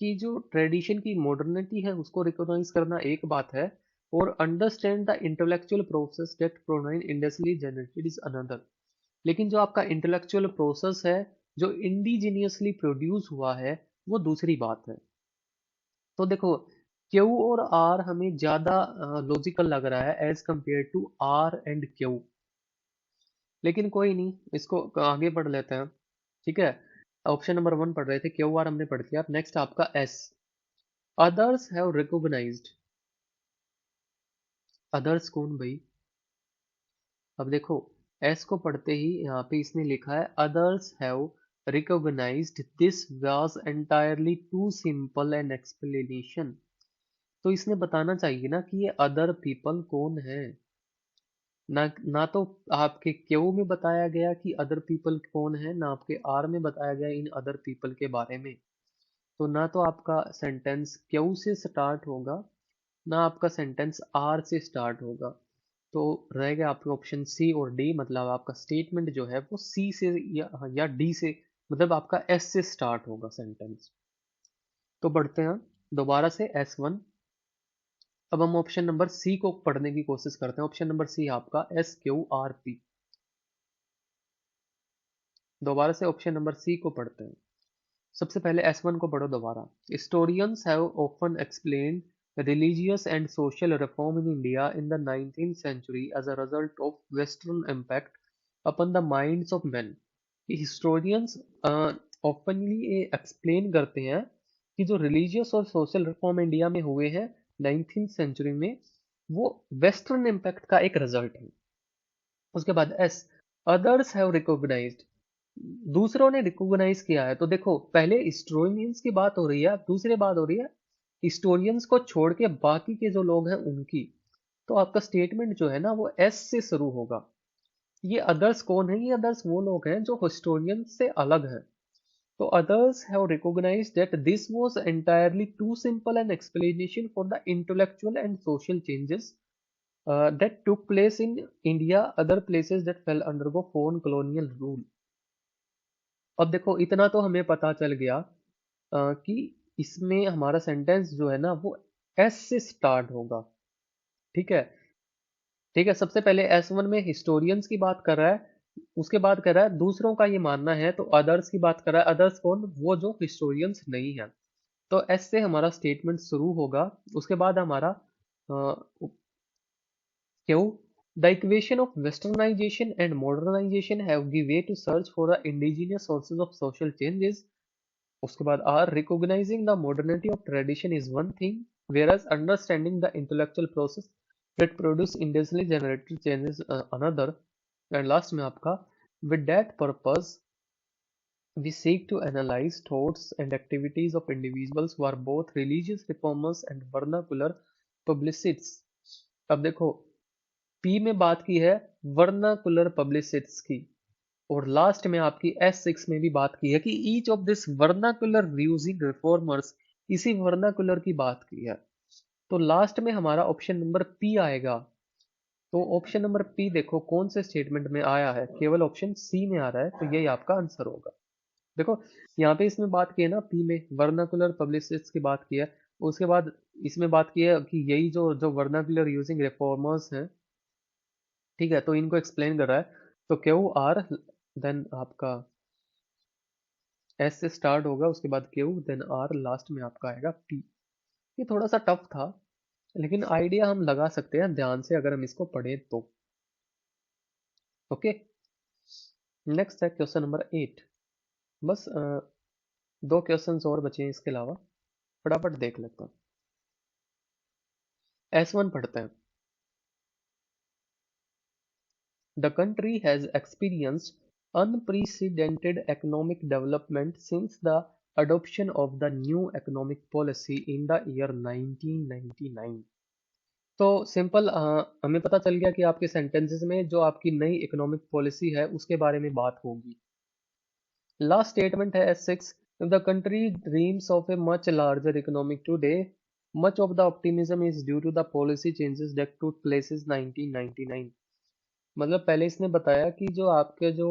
कि जो ट्रेडिशन की मॉडर्निटी है उसको रिकॉग्नाइज करना एक बात है, और understand the intellectual process that provide industrially generated is another. लेकिन जो आपका इंटेलेक्चुअल प्रोसेस है जो इंडिजीनियसली प्रोड्यूस हुआ है वो दूसरी बात है। तो देखो, क्यू और आर हमें ज्यादा लॉजिकल लग रहा है as compare to R and Q, लेकिन कोई नहीं, इसको आगे पढ़ लेते हैं। ठीक है। ऑप्शन नंबर वन पढ़ रहे थे, क्यू आर हमने पढ़ लिया। नेक्स्ट आपका S, others have recognised. Others कौन भाई? अब देखो, एस को पढ़ते ही यहाँ पे इसने लिखा है others have recognised this was entirely too simple an explanation. तो इसने बताना चाहिए ना कि ये अदर पीपल कौन है। ना तो आपके क्यू में बताया गया कि अदर पीपल कौन है, ना आपके आर में बताया गया इन अदर पीपल के बारे में। तो ना तो आपका सेंटेंस क्यू से स्टार्ट होगा, ना आपका सेंटेंस आर से स्टार्ट होगा। तो रहेगा आपके ऑप्शन सी और डी, मतलब आपका स्टेटमेंट जो है वो सी से या डी से, मतलब आपका एस से स्टार्ट होगा सेंटेंस। तो बढ़ते हैं दोबारा से S1। अब हम ऑप्शन नंबर सी को पढ़ने की कोशिश करते हैं। ऑप्शन नंबर सी आपका SQRP। दोबारा से ऑप्शन नंबर सी को पढ़ते हैं। सबसे पहले S1 को पढ़ो दोबारा। Historians have often explained religious and social reform in India in the 19th century as a result of Western impact upon the minds of men। Historians openly explain करते हैं कि जो रिलीजियस और सोशल रिफॉर्म इंडिया में हुए हैं 19th century में, वो वेस्टर्न इम्पैक्ट का एक रिजल्ट है। उसके बाद एस, अदर्स हैव रिकॉग्नाइज्ड, दूसरों ने रिकॉग्नाइज किया है। तो देखो, पहले हिस्टोरियंस की बात हो रही है, दूसरी बात हो रही है हिस्टोरियंस को छोड़ के बाकी के जो लोग हैं उनकी। तो आपका स्टेटमेंट जो है ना वो एस से शुरू होगा। ये अदर्स कौन है? ये अदर्स वो लोग हैं जो हिस्टोरियन से अलग हैं। तो others have recognized that this was entirely too simple an explanation for the intellectual and social changes that took place in India, other places that fell under the foreign colonial rule। अब देखो, इतना तो हमें पता चल गया कि इसमें हमारा सेंटेंस जो है ना वो एस से स्टार्ट होगा। ठीक है। ठीक है, सबसे पहले S1 में हिस्टोरियंस की बात कर रहा है, उसके बाद कर रहा है दूसरों का ये मानना है, तो अदर्स की बात कर रहा है। अदर्स कौन? वो जो हिस्टोरियंस नहीं है। तो एस से हमारा स्टेटमेंट शुरू होगा, उसके बाद हमारा Q, The equation of westernization and modernization have give way to search for the indigenous sources of social changes. उसके बाद R, recognizing the modernity of tradition is one thing, whereas understanding the intellectual process that produce intensely generated changes another. And last में आपका, with that purpose we seek to analyze thoughts and activities of individuals who are both religious reformers and vernacular publicists. अब देखो, P में बात की है vernacular पब्लिसिट्स की, और लास्ट में आपकी S6 में भी बात की है कि each of this vernacular using reformers, इसी वर्नाकुलर की बात की है। तो लास्ट में हमारा ऑप्शन नंबर पी आएगा। तो ऑप्शन नंबर पी देखो कौन से स्टेटमेंट में आया है, केवल ऑप्शन सी में आ रहा है, तो यही आपका आंसर होगा। देखो यहाँ पे इसमें बात की है ना, पी में वर्नाकुलर पब्लिसिस्ट की बात की है, उसके बाद इसमें बात की है कि यही जो जो वर्नाकुलर यूजिंग रिफॉर्मर्स हैं, ठीक है, तो इनको एक्सप्लेन कर रहा है। तो क्यू आर, देन आपका एस से स्टार्ट होगा, उसके बाद क्यू, देन आर, लास्ट में आपका आएगा पी। ये थोड़ा सा टफ था, लेकिन आइडिया हम लगा सकते हैं ध्यान से अगर हम इसको पढ़ें तो। ओके, नेक्स्ट है क्वेश्चन नंबर 8। बस दो क्वेश्चंस और बचे हैं इसके अलावा, फटाफट देख लेते हैं। S1 पढ़ते हैं। The country has experienced unprecedented economic development since the adoption of the new economic policy in the year 1999। तो सिंपल हमें पता चल गया कि आपके सेंटेंसेस में जो आपकी नई इकोनॉमिक पॉलिसी है उसके बारे में बात होगी। लास्ट स्टेटमेंट है S6, the country dreams of a much larger economic today, much of the optimism is due to the policy changes that took place is 1999। मतलब पहले इसने बताया कि जो आपके जो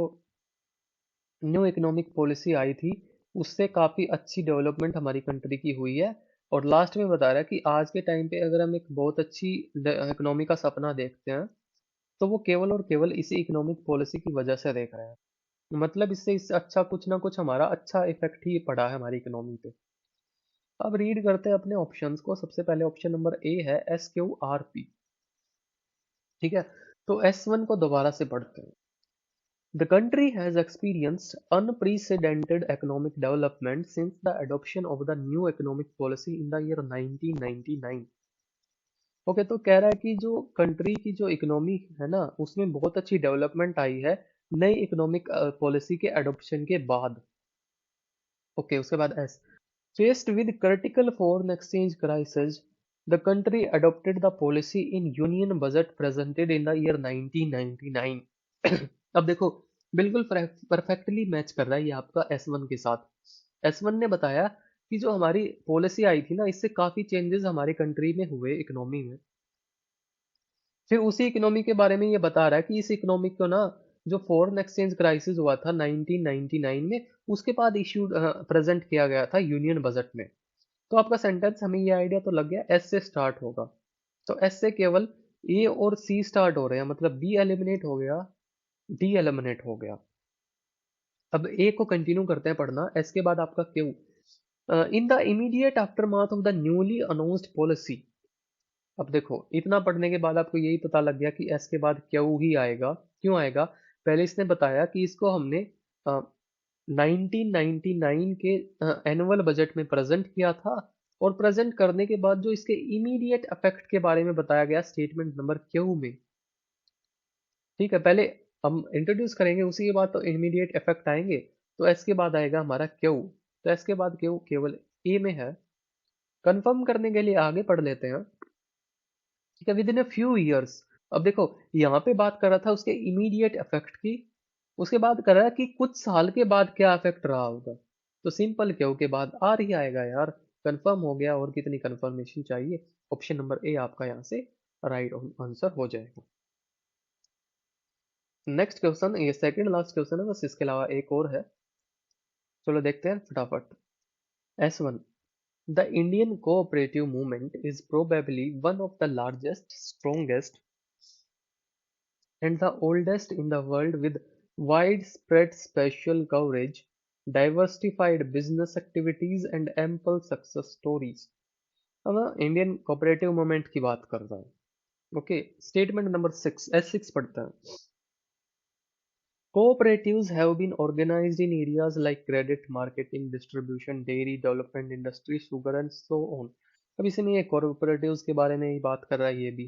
न्यू इकोनॉमिक पॉलिसी आई थी उससे काफ़ी अच्छी डेवलपमेंट हमारी कंट्री की हुई है, और लास्ट में बता रहा है कि आज के टाइम पे अगर हम एक बहुत अच्छी इकोनॉमी का सपना देखते हैं तो वो केवल और केवल इसी इकोनॉमिक पॉलिसी की वजह से देख रहे हैं। मतलब इससे अच्छा कुछ ना कुछ हमारा अच्छा इफेक्ट ही पड़ा है हमारी इकोनॉमी पे। अब रीड करते हैं अपने ऑप्शंस को। सबसे पहले ऑप्शन नंबर ए है SQRP। ठीक है, तो S1 को दोबारा से पढ़ते हैं। The country has experienced unprecedented economic development since the adoption of the new economic policy in the year 1999। Okay, तो कह रहा है कि जो कंट्री की जो इकोनॉमी है ना उसमें बहुत अच्छी डेवलपमेंट आई है नई इकोनॉमिक पॉलिसी के एडॉप्शन के बाद। ओके, उसके बाद S, faced with critical foreign exchange crisis, the country adopted the policy in union budget presented in the year 1999। अब देखो, बिल्कुल परफेक्टली मैच कर रहा है ये आपका S1 के साथ। S1 ने बताया कि जो हमारी पॉलिसी आई थी ना इससे काफी चेंजेस हमारी कंट्री में हुए इकोनॉमी में। फिर उसी इकोनॉमी के बारे में ये बता रहा है कि इस इकोनॉमी को ना जो फॉरेन एक्सचेंज क्राइसिस हुआ था 1999 में उसके बाद इशू प्रेजेंट किया गया था यूनियन बजट में। तो आपका सेंटेंस हमें ये आइडिया तो लग गया एस से स्टार्ट होगा, तो एस से केवल ए और सी स्टार्ट हो रहे हैं, मतलब बी एलिमिनेट हो गया, डी एलिमिनेट हो गया। अब ए को कंटिन्यू करते हैं पढ़ना। एस के बाद आपका Q, in the immediate aftermath of the newly announced policy. अब देखो इतना पढ़ने के बाद आपको यही पता लग गया कि एस के बाद क्यू ही आएगा। क्यों आएगा? पहले इसने बताया कि इसको हमने 1999 के एनुअल बजट में प्रेजेंट किया था, और प्रेजेंट करने के बाद जो इसके इमीडिएट इफेक्ट के बारे में बताया गया स्टेटमेंट नंबर क्यू में। ठीक है, पहले हम इंट्रोड्यूस करेंगे उसी के बाद तो इमीडिएट इफेक्ट आएंगे। तो एस के बाद आएगा हमारा क्यू, तो एस के बाद क्यू केवल ए में है। कंफर्म करने के लिए आगे पढ़ लेते हैं। ठीक है, with in a few years. अब देखो यहाँ पे बात कर रहा था उसके इमीडिएट इफेक्ट की, उसके बाद कर रहा है कि कुछ साल के बाद क्या इफेक्ट रहा होगा। तो सिंपल क्यों के बाद आर ही आएगा यार। कंफर्म हो गया, और कितनी कंफर्मेशन चाहिए। ऑप्शन नंबर ए आपका यहाँ से राइट आंसर हो जाएगा। नेक्स्ट क्वेश्चन, ये सेकंड लास्ट क्वेश्चन है, बस इसके अलावा एक और है। चलो देखते हैं फटाफट। S1, the Indian cooperative movement is probably one of the largest, strongest, and the oldest in the world, with widespread special coverage, diversified business activities, and ample success stories। अब इंडियन कोऑपरेटिव मूवमेंट की बात कर रहा है। Okay, statement number 6, S6 पढ़ते हैं। Cooperatives have been organized in areas like credit, marketing, distribution, dairy, development, industry, sugar and so on. अब इसमें ये cooperatives के बारे में ही बात कर रहा है ये भी।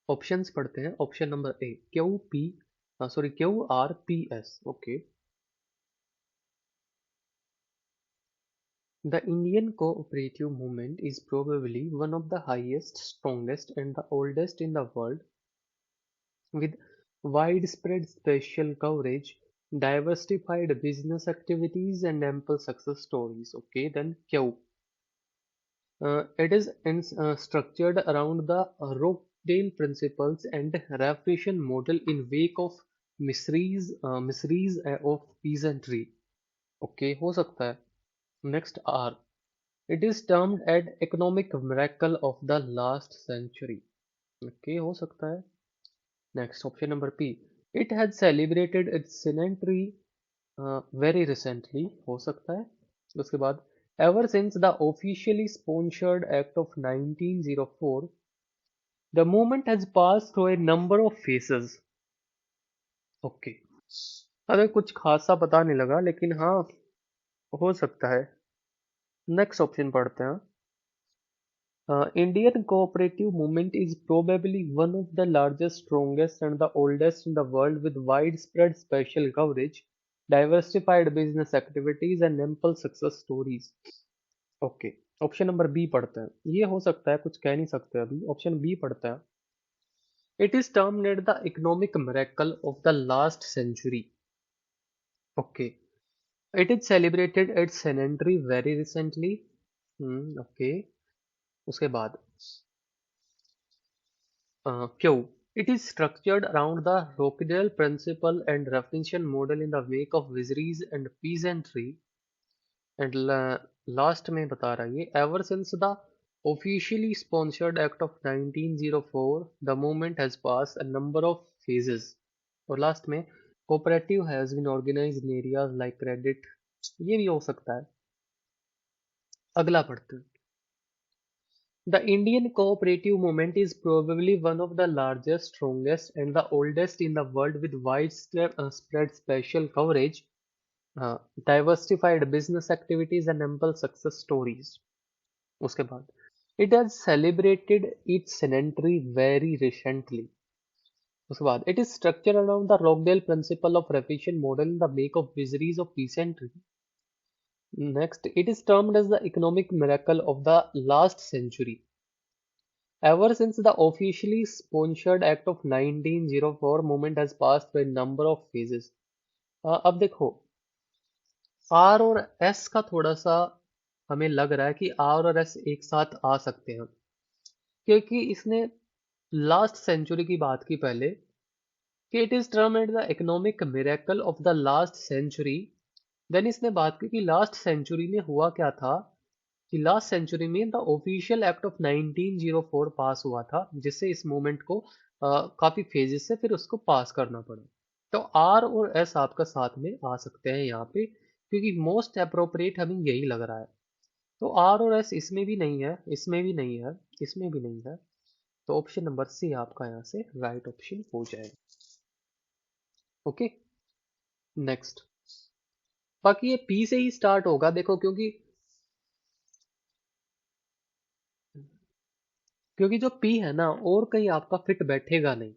ऑप्शंस पढ़ते हैं। Option number A, QRPS। Okay, the Indian cooperative movement is probably one of the highest, strongest and the oldest in the world, with widespread special coverage, diversified business activities, and ample success stories. Okay, then Q. It is structured around the Rockdale principles and Raffration model in wake of miseries of peasantry. Okay, हो सकता है। Next R. It is termed an economic miracle of the last century. Okay, हो सकता है। Next, option number P. It has celebrated its centenary very recently, हो सकता है। उसके बाद ever since the officially sponsored act of 1904, the movement has passed through a number of phases. Okay, अरे कुछ खासा पता नहीं लगा, लेकिन हाँ हो सकता है। नेक्स्ट ऑप्शन पढ़ते हैं। Indian cooperative movement is probably one of the largest, strongest, and the oldest in the world, with widespread special coverage, diversified business activities, and ample success stories. Okay, option number B पढ़ते हैं। ये हो सकता है, कुछ कह नहीं सकते अभी। ऑप्शन बी पढ़ते हैं। It is termed the economic miracle of the last century. Okay, it is celebrated its centenary very recently. Okay, उसके बाद क्यों? It is structured around the Rochdale principle and Ruffinian model in the wake of viceroys and peasantry. And last में बता रहा है ये, ever since the officially sponsored act of 1904, the movement has passed a number of phases. और last में cooperative has been organized in areas like credit. ये भी हो सकता है। अगला पढ़ते हैं। The Indian cooperative movement is probably one of the largest, strongest, and the oldest in the world, with widespread spread special coverage, diversified business activities, and ample success stories. उसके बाद it has celebrated its centenary very recently. उसके बाद it is structured around the Rockdale principle of Raffinian model in the wake of viceroys of peasantry. Next, it is termed as the economic miracle of the last century. Ever since the officially sponsored Act of 1904, movement has passed through a number of phases. अब देखो, are और S का थोड़ा सा हमें लग रहा है कि आर और एस एक साथ आ सकते हैं, क्योंकि इसने लास्ट सेंचुरी की बात की पहले कि it is termed the economic miracle of the last century. Then इसने बात की कि लास्ट सेंचुरी में हुआ क्या था, कि लास्ट सेंचुरी में द ऑफिशियल एक्ट ऑफ 1904 पास हुआ था, जिससे इस मूवमेंट को काफी फेजेस से फिर उसको पास करना पड़ा। तो आर और एस आपका साथ में आ सकते हैं यहाँ पे, क्योंकि मोस्ट अप्रोप्रिएट हमें यही लग रहा है। तो आर और एस इसमें भी नहीं है, इसमें भी नहीं है, इसमें भी नहीं है। तो ऑप्शन नंबर सी आपका यहाँ से राइट ऑप्शन हो जाएगा। Okay, next. बाकी ये पी से ही स्टार्ट होगा, देखो, क्योंकि जो पी है ना, और कहीं आपका फिट बैठेगा नहीं।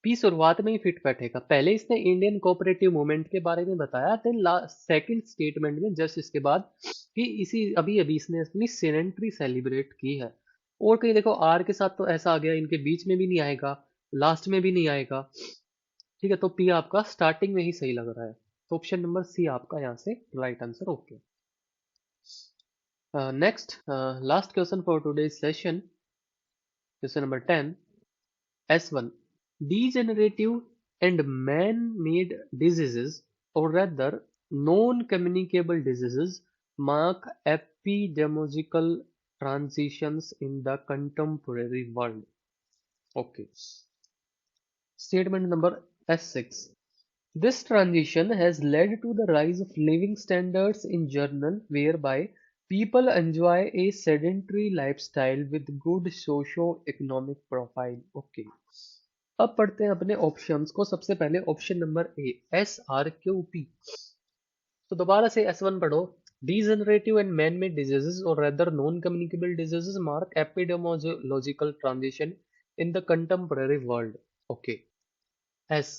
पी शुरुआत में ही फिट बैठेगा। पहले इसने इंडियन कोऑपरेटिव मूवमेंट के बारे में बताया, देन सेकंड स्टेटमेंट में जस्ट इसके बाद कि इसी अभी अभी इसने अपनी सेनेंटरी सेलिब्रेट की है। और कहीं देखो, आर के साथ तो ऐसा आ गया, इनके बीच में भी नहीं आएगा, लास्ट में भी नहीं आएगा। ठीक है, तो पी आपका स्टार्टिंग में ही सही लग रहा है। तो ऑप्शन नंबर सी आपका यहाँ से right answer. Okay, next, last question for today session, question number 10, S1. Degenerative and man-made diseases, or rather non-communicable diseases, mark epidemiological transitions in the contemporary world. Okay. Statement number S6. This transition has led to the rise of living standards in general, whereby people enjoy A sedentary lifestyle with good socio economic profile. Okay, अब पढ़ते हैं अपने options को। सबसे पहले option number ए, SRQP। तो दोबारा से S1 पढ़ो। Degenerative and man-made diseases, or rather non-communicable diseases, mark epidemiological transition in the contemporary world. Okay. S.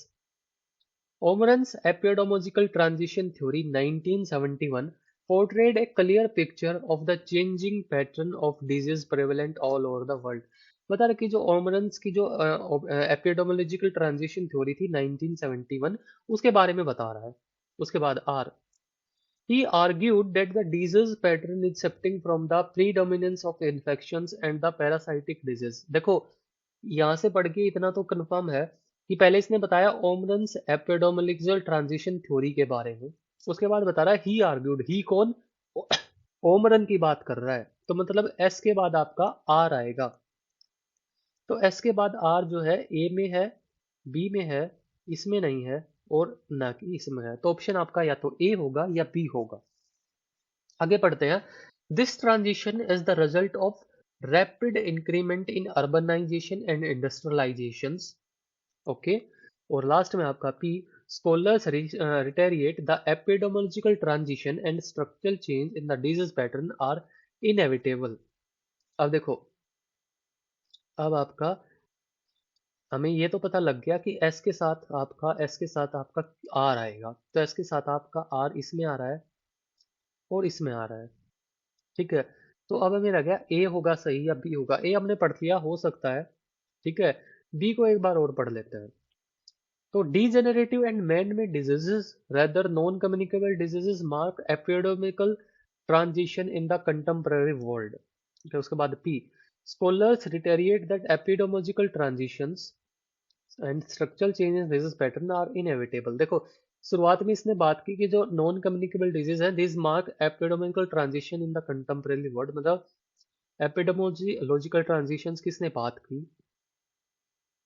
Omran's epidemiological transition theory 1971 portrayed a clear picture of the changing pattern of disease prevalent all over the world. बता रहे कि जो ओमरन्स की जो epidemiological transition theory थी 1971, उसके बारे में बता रहा है। उसके बाद are, he argued that the disease pattern is shifting from the predominance of infections and the parasitic disease। देखो, यहाँ से पढ़ के इतना तो कंफर्म है कि पहले इसने बताया ओमरन्स एपिडेमोलॉजिकल ट्रांजिशन थ्योरी के बारे में, उसके बाद बता रहा है ही आर्ग्यूड। ही कौन? ओमरन की बात कर रहा है, तो मतलब एस के बाद आपका आर आएगा। तो एस के बाद आर जो है ए में है, बी में है, इसमें नहीं है, और ना कि इसमें है। तो ऑप्शन आपका या तो ए होगा या बी होगा। आगे पढ़ते हैं। This transition is the result of rapid increment in urbanisation and industrialisation. Okay, और लास्ट में आपका P, scholars reiterate the epidemiological transition and structural change in the disease pattern are inevitable. अब देखो, अब आपका हमें ये तो पता लग गया कि एस के साथ आपका आर आएगा, तो एस के साथ आपका आर इसमें आ रहा है और इसमें आ रहा है। ठीक है, तो अब हमें लग गया ए होगा सही या बी होगा। ए हमने पढ़ लिया, हो सकता है। ठीक है, बी को एक बार और पढ़ लेते हैं। तो degenerative and man-made diseases, rather non-communicable diseases, mark epidemical transition in the contemporary world। ठीक है, उसके बाद P, scholars reiterate that epidemiological transitions and structural changes in disease pattern are inevitable। देखो, शुरुआत में इसने बात की कि जो नॉन कम्युनिकेबल डिजीज है, this mark epidemical transition in the contemporary world. मतलब एपिडेमोलॉजिकल ट्रांजिशंस किसने बात की।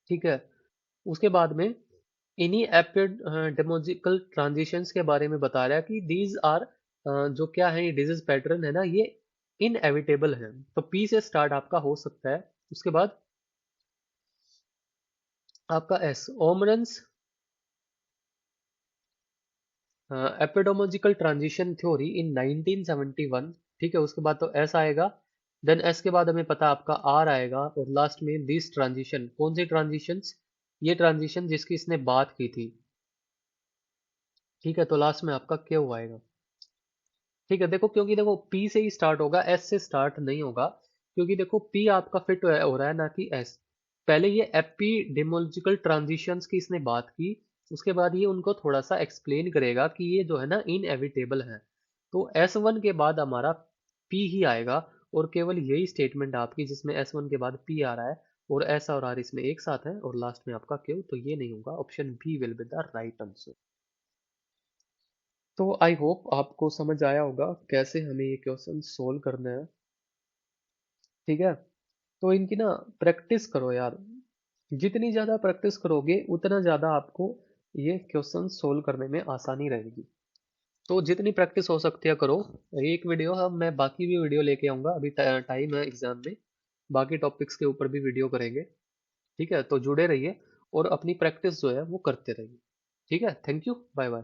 ठीक है, उसके बाद में इन्हीं एपिडेमोलॉजिकल ट्रांजिशंस के बारे में बता रहा है कि दीज आर, जो क्या है, ये डिजीज पैटर्न है ना, ये इनएविटेबल है। तो पी से स्टार्ट आपका हो सकता है। उसके बाद आपका एस, ओमरन्स एपिडेमोलॉजिकल ट्रांजिशन थ्योरी इन 1971। ठीक है, उसके बाद तो एस आएगा। देन एस के बाद हमें पता आपका आर आएगा, और लास्ट में दिस ट्रांजिशन। कौन सी ट्रांजिशंस? ये ट्रांजिशन जिसकी इसने बात की थी। ठीक है, तो लास्ट में आपका क्यू आएगा। ठीक है, देखो, क्योंकि देखो पी से ही स्टार्ट होगा, एस से स्टार्ट नहीं होगा, क्योंकि देखो पी आपका फिट हो रहा है ना कि एस। पहले ये एपिडेमोलॉजिकल ट्रांजिशंस की इसने बात की, उसके बाद ये उनको थोड़ा सा एक्सप्लेन करेगा कि ये जो है ना इनएविटेबल है। तो S1 के बाद हमारा पी ही आएगा, और केवल यही स्टेटमेंट आपकी जिसमें S1 के बाद पी आ रहा है, और एस और आर इसमें एक साथ है, और लास्ट में आपका क्यू। तो ये नहीं होगा, option B will be the right answer. तो आई होप आपको समझ आया होगा कैसे हमें ये क्वेश्चन सोल्व करना है। ठीक है, तो इनकी ना प्रैक्टिस करो यार। जितनी ज़्यादा प्रैक्टिस करोगे उतना ज़्यादा आपको ये क्वेश्चन सोल्व करने में आसानी रहेगी। तो जितनी प्रैक्टिस हो सकती है करो। एक वीडियो हम मैं बाकी भी वीडियो लेके आऊँगा, अभी टाइम है एग्जाम में। बाकी टॉपिक्स के ऊपर भी वीडियो करेंगे। ठीक है, तो जुड़े रहिए और अपनी प्रैक्टिस जो है वो करते रहिए। ठीक है, थैंक यू, बाय बाय।